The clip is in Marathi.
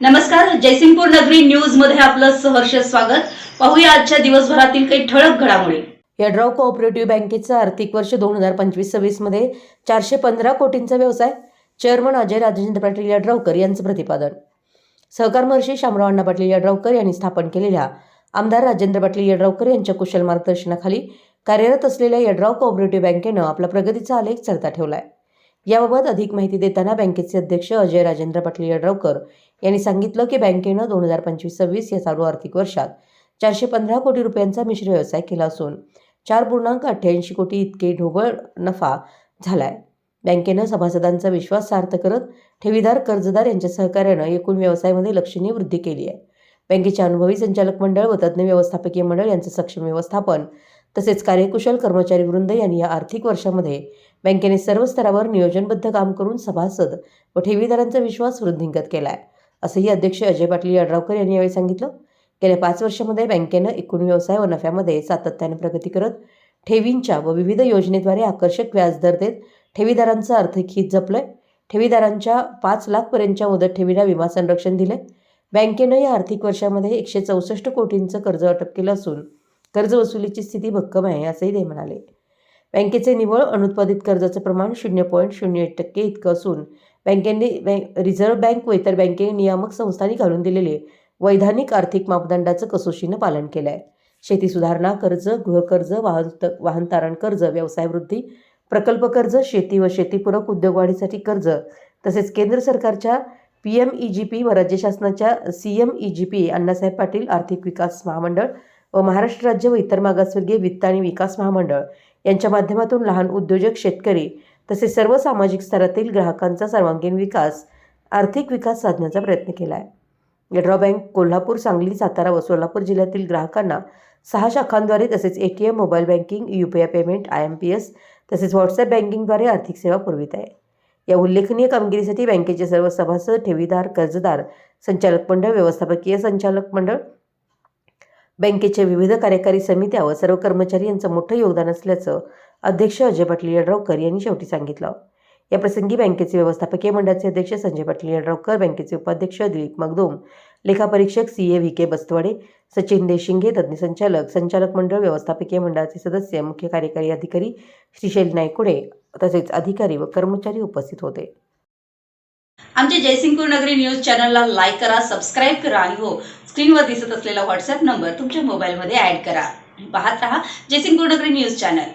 नमस्कार, जयसिंगपूर नगरी न्यूज मध्ये आपलं सहर्ष स्वागत। पाहूया आजच्या दिवसभरातील काही ठळक घडामोडी। यड्राव कोऑपरेटिव्ह बँकेचा आर्थिक वर्ष 2025-26 मध्ये 415 कोटींचा व्यवसाय। चेअरमन अजय राजेंद्र पाटील यड्रावकर यांचं प्रतिपादन। सहकार महर्षी शामराव अण्णा पाटील यड्रावकर यांनी स्थापन केलेल्या आमदार राजेंद्र पाटील यड्रावकर यांच्या कुशल मार्गदर्शनाखाली कार्यरत असलेल्या यड्राव कोऑपरेटिव्ह बँकेनं आपला प्रगतीचा आलेख चढता ठेवलाय। याबाबत अधिक माहिती देताना बँकेचे अध्यक्ष अजय राजेंद्र पाटील यड्रावकर यांनी सांगितलं की बँकेनं 2025-26 या चालू आर्थिक वर्षात 415 कोटी रुपयांचा मिश्र व्यवसाय केला असून 4.88 कोटी इतके ढोबळ नफा झालाय। बँकेनं सभासदांचा विश्वास सार्थ करत ठेवीदार कर्जदार यांच्या सहकार्यानं एकूण व्यवसायामध्ये लक्षणीय वृद्धी केली आहे। बँकेचे अनुभवी संचालक मंडळ व तज्ज्ञ व्यवस्थापकीय मंडळ यांचं सक्षम व्यवस्थापन तसेच कार्यकुशल कर्मचारी वृंद यांनी या आर्थिक वर्षामध्ये बँकेने सर्व स्तरावर नियोजनबद्ध काम करून सभासद व ठेवीदारांचा विश्वास वृद्धिंगत केलाय, असंही अध्यक्ष अजय पाटील यड्रावकर यांनी यावेळी सांगितलं। गेल्या 5 वर्षांमध्ये बँकेनं एकूण व्यवसाय व नफ्यामध्ये सातत्याने प्रगती करत ठेवींच्या व विविध योजनेद्वारे आकर्षक व्याजदर देत ठेवीदारांचं आर्थिक हित जपलंय। ठेवीदारांच्या 5 लाख पर्यंतच्या मुदत ठेवीला विमा संरक्षण दिले। बँकेनं या आर्थिक वर्षामध्ये 164 कोटींचं कर्ज अटक केलं असून कर्ज वसुलीची स्थिती भक्कम आहे, असंही ते म्हणाले। बँकेचे निव्वळ अनुत्पादित कर्जाचं प्रमाण 0.01% इतकं असून बँकेने रिझर्व्ह बँक व इतर बँके नियामक संस्थांनी घालून दिलेले वैधानिक आर्थिक मापदंडाचं कसोशीनं पालन केलं आहे। शेती सुधारणा कर्ज, गृहकर्ज, वाहन तारण कर्ज, व्यवसाय वृद्धी, प्रकल्प कर्ज, शेती व शेतीपूरक उद्योगवाढीसाठी कर्ज तसेच केंद्र सरकारच्या PMEGP व राज्य शासनाच्या CMEGP अण्णासाहेब पाटील आर्थिक विकास महामंडळ व महाराष्ट्र राज्य व इतर मागासवर्गीय वित्त आणि विकास महामंडळ यांच्या माध्यमातून लहान उद्योजक, शेतकरी तसेच सर्व सामाजिक स्तरातील ग्राहकांचा सर्वांगीण विकास, आर्थिक विकास साधण्याचा प्रयत्न केला आहे। यड्राव बँक कोल्हापूर, सांगली, सातारा व सोलापूर जिल्ह्यातील ग्राहकांना 6 शाखांद्वारे तसेच ATM, mobile banking, UPI payment, IMPS तसेच व्हॉट्सॲप बँकिंगद्वारे आर्थिक सेवा पुरवित आहे। या उल्लेखनीय कामगिरीसाठी बँकेचे सर्व सभासद, ठेवीदार, कर्जदार, संचालक मंडळ, व्यवस्थापकीय संचालक मंडळ, बँकेच्या विविध कार्यकारी समित्या व सर्व कर्मचारी यांचं मोठं योगदान असल्याचं अध्यक्ष अजय पाटील यड्रावकर यांनी शेवटी सांगितलं। या प्रसंगी बँकेचे व्यवस्थापकीय मंडळाचे अध्यक्ष संजय पाटील यड्रावकर, बँकेचे उपाध्यक्ष दिलीप मगदूम, लेखापरीक्षक CA VK बस्तवाडे, सचिन देशिंगे, तज्ज्ञ संचालक, संचालक मंडळ, व्यवस्थापकीय मंडळाचे सदस्य, मुख्य कार्यकारी अधिकारी श्रीशैल नायकुडे तसेच अधिकारी व कर्मचारी उपस्थित होते। आमच्या जयसिंगपूर नगरी न्यूज चॅनलला लाईक करा, सबस्क्राईब करा आणि हो, स्क्रीनवर दिसत असलेला व्हॉट्सॲप नंबर तुमच्या मोबाईलमध्ये ॲड करा। पाहत रहा जयसिंगपूर नगरी न्यूज चॅनल।